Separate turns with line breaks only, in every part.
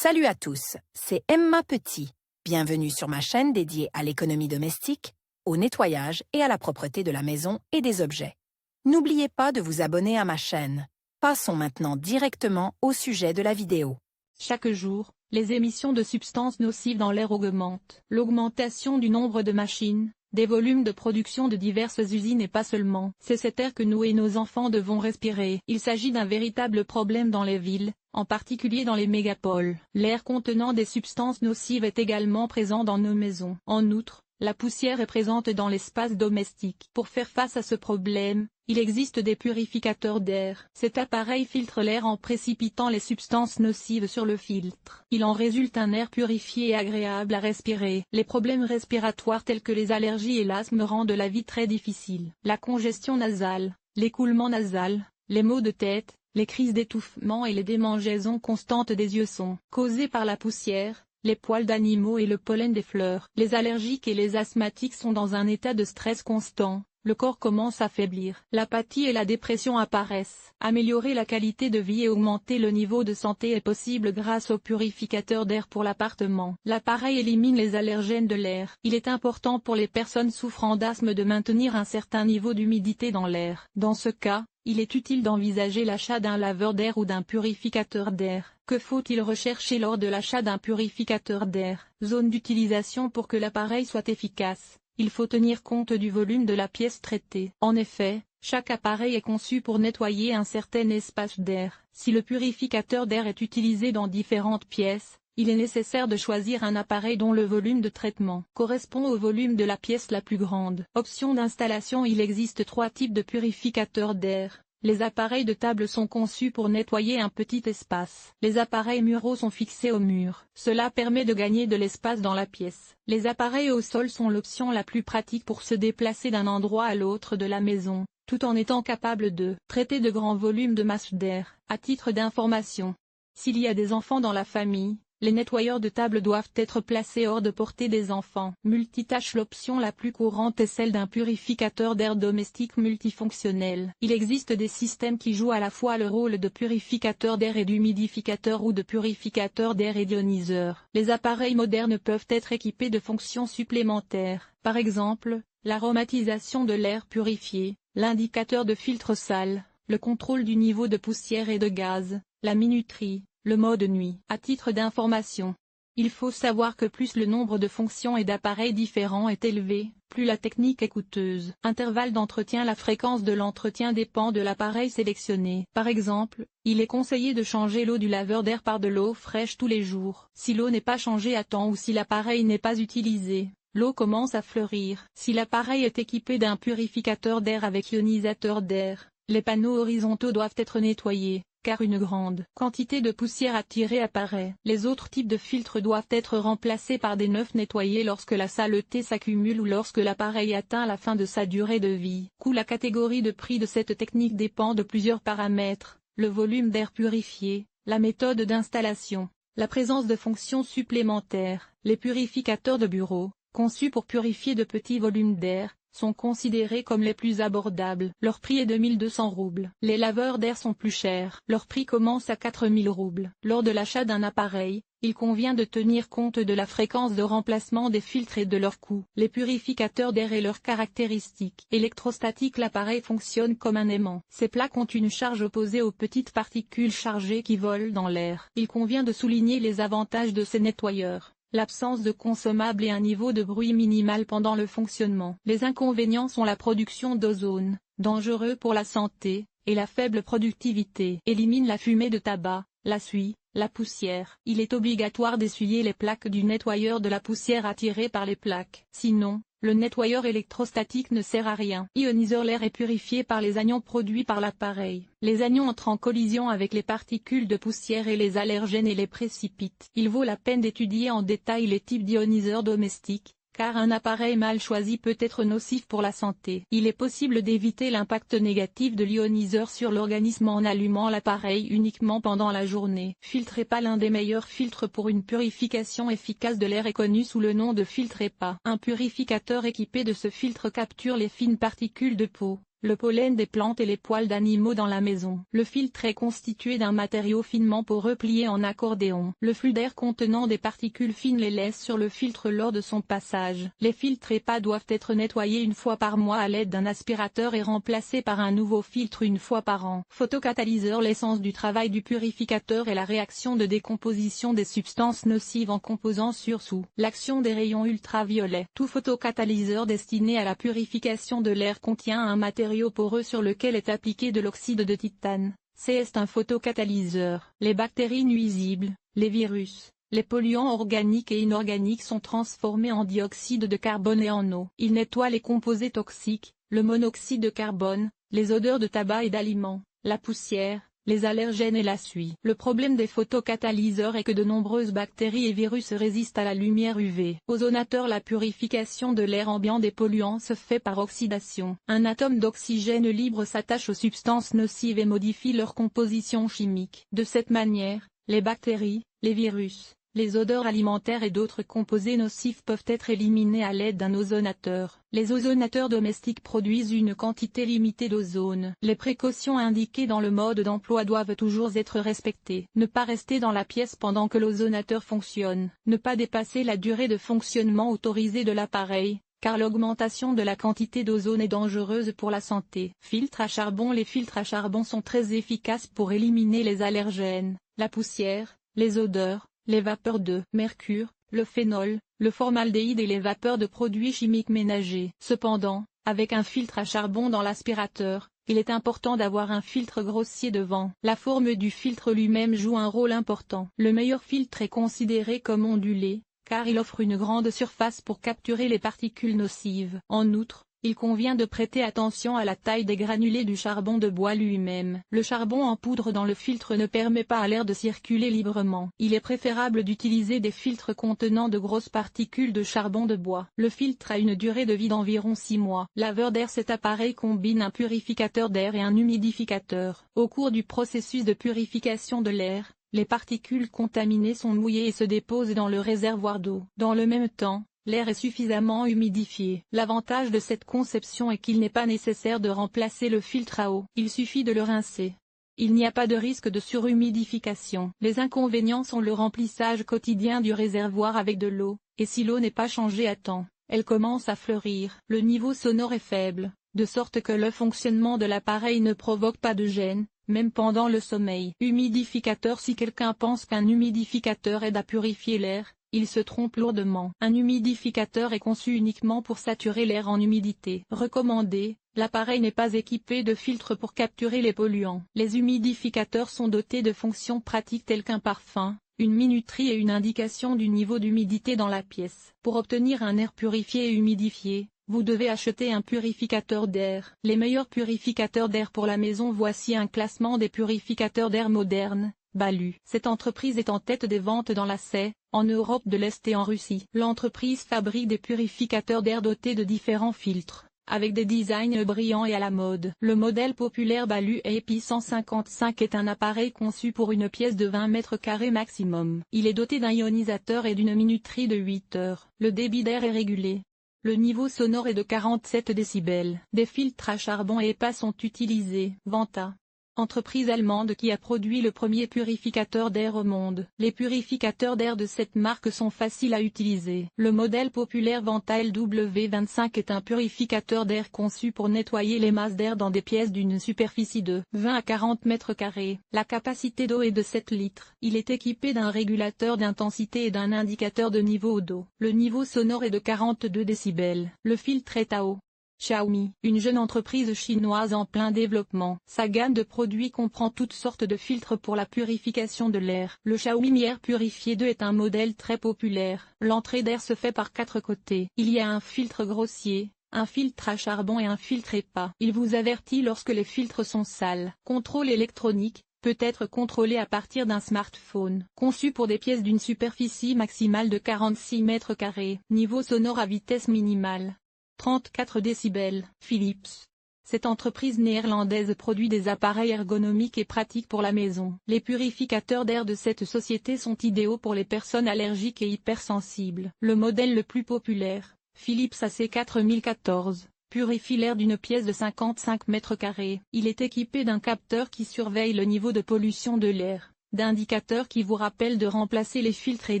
Salut à tous, c'est Emma Petit. Bienvenue sur ma chaîne dédiée à l'économie domestique, au nettoyage et à la propreté de la maison et des objets. N'oubliez pas de vous abonner à ma chaîne. Passons maintenant directement au sujet de la vidéo.
Chaque jour, les émissions de substances nocives dans l'air augmentent. L'augmentation du nombre de machines, des volumes de production de diverses usines et pas seulement. C'est cet air que nous et nos enfants devons respirer. Il s'agit d'un véritable problème dans les villes, en particulier dans les mégapoles. L'air contenant des substances nocives est également présent dans nos maisons. En outre, la poussière est présente dans l'espace domestique. Pour faire face à ce problème, il existe des purificateurs d'air. Cet appareil filtre l'air en précipitant les substances nocives sur le filtre. Il en résulte un air purifié et agréable à respirer. Les problèmes respiratoires tels que les allergies et l'asthme rendent la vie très difficile. La congestion nasale, l'écoulement nasal, les maux de tête, les crises d'étouffement et les démangeaisons constantes des yeux sont causés par la poussière, les poils d'animaux et le pollen des fleurs. Les allergiques et les asthmatiques sont dans un état de stress constant. Le corps commence à faiblir. L'apathie et la dépression apparaissent. Améliorer la qualité de vie et augmenter le niveau de santé est possible grâce au purificateur d'air pour l'appartement. L'appareil élimine les allergènes de l'air. Il est important pour les personnes souffrant d'asthme de maintenir un certain niveau d'humidité dans l'air. Dans ce cas, il est utile d'envisager l'achat d'un laveur d'air ou d'un purificateur d'air. Que faut-il rechercher lors de l'achat d'un purificateur d'air? Zone d'utilisation. Pour que l'appareil soit efficace, il faut tenir compte du volume de la pièce traitée. En effet, chaque appareil est conçu pour nettoyer un certain espace d'air. Si le purificateur d'air est utilisé dans différentes pièces, il est nécessaire de choisir un appareil dont le volume de traitement correspond au volume de la pièce la plus grande. Option d'installation. Il existe 3 types de purificateurs d'air. Les appareils de table sont conçus pour nettoyer un petit espace. Les appareils muraux sont fixés au mur. Cela permet de gagner de l'espace dans la pièce. Les appareils au sol sont l'option la plus pratique pour se déplacer d'un endroit à l'autre de la maison, tout en étant capable de traiter de grands volumes de masse d'air. À titre d'information, s'il y a des enfants dans la famille, les nettoyeurs de table doivent être placés hors de portée des enfants. Multitâche. L'option la plus courante est celle d'un purificateur d'air domestique multifonctionnel. Il existe des systèmes qui jouent à la fois le rôle de purificateur d'air et d'humidificateur ou de purificateur d'air et d'ioniseur. Les appareils modernes peuvent être équipés de fonctions supplémentaires, par exemple, l'aromatisation de l'air purifié, l'indicateur de filtre sale, le contrôle du niveau de poussière et de gaz, la minuterie, le mode nuit. À titre d'information, il faut savoir que plus le nombre de fonctions et d'appareils différents est élevé, plus la technique est coûteuse. Intervalle d'entretien. La fréquence de l'entretien dépend de l'appareil sélectionné. Par exemple, il est conseillé de changer l'eau du laveur d'air par de l'eau fraîche tous les jours. Si l'eau n'est pas changée à temps ou si l'appareil n'est pas utilisé, l'eau commence à fleurir. Si l'appareil est équipé d'un purificateur d'air avec ionisateur d'air, les panneaux horizontaux doivent être nettoyés, car une grande quantité de poussière attirée apparaît. Les autres types de filtres doivent être remplacés par des neufs nettoyés lorsque la saleté s'accumule ou lorsque l'appareil atteint la fin de sa durée de vie. Coût. La catégorie de prix de cette technique dépend de plusieurs paramètres: le volume d'air purifié, la méthode d'installation, la présence de fonctions supplémentaires. Les purificateurs de bureau, conçus pour purifier de petits volumes d'air, sont considérés comme les plus abordables. Leur prix est de 1200 roubles. Les laveurs d'air sont plus chers. Leur prix commence à 4000 roubles. Lors de l'achat d'un appareil, il convient de tenir compte de la fréquence de remplacement des filtres et de leur coût. Les purificateurs d'air et leurs caractéristiques électrostatiques. L'appareil fonctionne comme un aimant. Ces plaques ont une charge opposée aux petites particules chargées qui volent dans l'air. Il convient de souligner les avantages de ces nettoyeurs: l'absence de consommables et un niveau de bruit minimal pendant le fonctionnement. Les inconvénients sont la production d'ozone, dangereux pour la santé, et la faible productivité. Élimine la fumée de tabac, la suie, la poussière. Il est obligatoire d'essuyer les plaques du nettoyeur de la poussière attirée par les plaques. Sinon, le nettoyeur électrostatique ne sert à rien. Ioniseur. L'air est purifié par les anions produits par l'appareil. Les anions entrent en collision avec les particules de poussière et les allergènes et les précipitent. Il vaut la peine d'étudier en détail les types d'ioniseurs domestiques, car un appareil mal choisi peut être nocif pour la santé. Il est possible d'éviter l'impact négatif de l'ioniseur sur l'organisme en allumant l'appareil uniquement pendant la journée. Filtre EPA. L'un des meilleurs filtres pour une purification efficace de l'air est connu sous le nom de filtre EPA. Un purificateur équipé de ce filtre capture les fines particules de peau, le pollen des plantes et les poils d'animaux dans la maison. Le filtre est constitué d'un matériau finement poreux plié en accordéon. Le flux d'air contenant des particules fines les laisse sur le filtre lors de son passage. Les filtres EPA doivent être nettoyés une fois par mois à l'aide d'un aspirateur et remplacés par un nouveau filtre une fois par an. Photocatalyseur. L'essence du travail du purificateur est la réaction de décomposition des substances nocives en composants sous l'action des rayons ultraviolets. Tout photocatalyseur destiné à la purification de l'air contient un matériau poreux sur lequel est appliqué de l'oxyde de titane. C'est un photocatalyseur. Les bactéries nuisibles, les virus, les polluants organiques et inorganiques sont transformés en dioxyde de carbone et en eau. Ils nettoient les composés toxiques, le monoxyde de carbone, les odeurs de tabac et d'aliments, la poussière, les allergènes et la suie. Le problème des photocatalyseurs est que de nombreuses bactéries et virus résistent à la lumière UV. Ozonateur. La purification de l'air ambiant des polluants se fait par oxydation. Un atome d'oxygène libre s'attache aux substances nocives et modifie leur composition chimique. De cette manière, les bactéries, les virus, les odeurs alimentaires et d'autres composés nocifs peuvent être éliminés à l'aide d'un ozonateur. Les ozonateurs domestiques produisent une quantité limitée d'ozone. Les précautions indiquées dans le mode d'emploi doivent toujours être respectées. Ne pas rester dans la pièce pendant que l'ozonateur fonctionne. Ne pas dépasser la durée de fonctionnement autorisée de l'appareil, car l'augmentation de la quantité d'ozone est dangereuse pour la santé. Filtre à charbon. Les filtres à charbon sont très efficaces pour éliminer les allergènes, la poussière, les odeurs, les vapeurs de mercure, le phénol, le formaldéhyde et les vapeurs de produits chimiques ménagers. Cependant, avec un filtre à charbon dans l'aspirateur, il est important d'avoir un filtre grossier devant. La forme du filtre lui-même joue un rôle important. Le meilleur filtre est considéré comme ondulé, car il offre une grande surface pour capturer les particules nocives. En outre, il convient de prêter attention à la taille des granulés du charbon de bois lui-même. Le charbon en poudre dans le filtre ne permet pas à l'air de circuler librement. Il est préférable d'utiliser des filtres contenant de grosses particules de charbon de bois. Le filtre a une durée de vie d'environ 6 mois. Laveur d'air. Cet appareil combine un purificateur d'air et un humidificateur. Au cours du processus de purification de l'air, les particules contaminées sont mouillées et se déposent dans le réservoir d'eau. Dans le même temps, l'air est suffisamment humidifié. L'avantage de cette conception est qu'il n'est pas nécessaire de remplacer le filtre à eau. Il suffit de le rincer. Il n'y a pas de risque de surhumidification. Les inconvénients sont le remplissage quotidien du réservoir avec de l'eau, et si l'eau n'est pas changée à temps, elle commence à fleurir. Le niveau sonore est faible, de sorte que le fonctionnement de l'appareil ne provoque pas de gêne, même pendant le sommeil. Humidificateur. Si quelqu'un pense qu'un humidificateur aide à purifier l'air, il se trompe lourdement. Un humidificateur est conçu uniquement pour saturer l'air en humidité. Recommandé, l'appareil n'est pas équipé de filtre pour capturer les polluants. Les humidificateurs sont dotés de fonctions pratiques telles qu'un parfum, une minuterie et une indication du niveau d'humidité dans la pièce. Pour obtenir un air purifié et humidifié, vous devez acheter un purificateur d'air. Les meilleurs purificateurs d'air pour la maison. Voici un classement des purificateurs d'air modernes. Balu. Cette entreprise est en tête des ventes dans la CE, en Europe de l'Est et en Russie. L'entreprise fabrique des purificateurs d'air dotés de différents filtres, avec des designs brillants et à la mode. Le modèle populaire Balu AP 155 est un appareil conçu pour une pièce de 20 mètres carrés maximum. Il est doté d'un ionisateur et d'une minuterie de 8 heures. Le débit d'air est régulé. Le niveau sonore est de 47 décibels. Des filtres à charbon et EPA sont utilisés. Vanta, entreprise allemande qui a produit le premier purificateur d'air au monde. Les purificateurs d'air de cette marque sont faciles à utiliser. Le modèle populaire Vanta LW25 est un purificateur d'air conçu pour nettoyer les masses d'air dans des pièces d'une superficie de 20 à 40 mètres carrés. La capacité d'eau est de 7 litres. Il est équipé d'un régulateur d'intensité et d'un indicateur de niveau d'eau. Le niveau sonore est de 42 décibels. Le filtre est à eau. Xiaomi, une jeune entreprise chinoise en plein développement. Sa gamme de produits comprend toutes sortes de filtres pour la purification de l'air. Le Xiaomi Air Purifier 2 est un modèle très populaire. L'entrée d'air se fait par 4 côtés. Il y a un filtre grossier, un filtre à charbon et un filtre EPA. Il vous avertit lorsque les filtres sont sales. Contrôle électronique peut être contrôlé à partir d'un smartphone. Conçu pour des pièces d'une superficie maximale de 46 mètres carrés. Niveau sonore à vitesse minimale. 34 décibels. Philips. Cette entreprise néerlandaise produit des appareils ergonomiques et pratiques pour la maison. Les purificateurs d'air de cette société sont idéaux pour les personnes allergiques et hypersensibles. Le modèle le plus populaire, Philips AC 4014, purifie l'air d'une pièce de 55 mètres carrés. Il est équipé d'un capteur qui surveille le niveau de pollution de l'air, d'indicateurs qui vous rappellent de remplacer les filtres et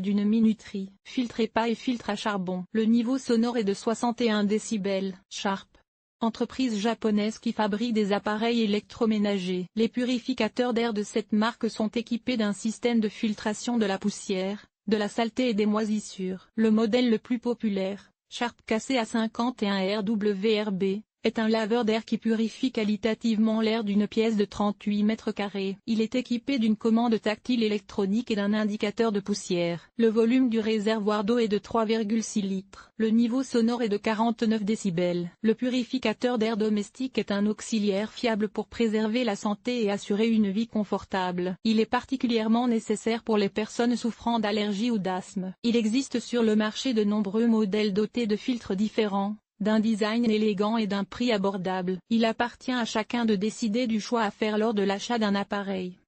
d'une minuterie. Filtre EPA et filtre à charbon. Le niveau sonore est de 61 décibels. Sharp, entreprise japonaise qui fabrique des appareils électroménagers. Les purificateurs d'air de cette marque sont équipés d'un système de filtration de la poussière, de la saleté et des moisissures. Le modèle le plus populaire, Sharp KCA51 RWRB, est un laveur d'air qui purifie qualitativement l'air d'une pièce de 38 mètres carrés. Il est équipé d'une commande tactile électronique et d'un indicateur de poussière. Le volume du réservoir d'eau est de 3,6 litres. Le niveau sonore est de 49 décibels. Le purificateur d'air domestique est un auxiliaire fiable pour préserver la santé et assurer une vie confortable. Il est particulièrement nécessaire pour les personnes souffrant d'allergies ou d'asthme. Il existe sur le marché de nombreux modèles dotés de filtres différents, d'un design élégant et d'un prix abordable. Il appartient à chacun de décider du choix à faire lors de l'achat d'un appareil.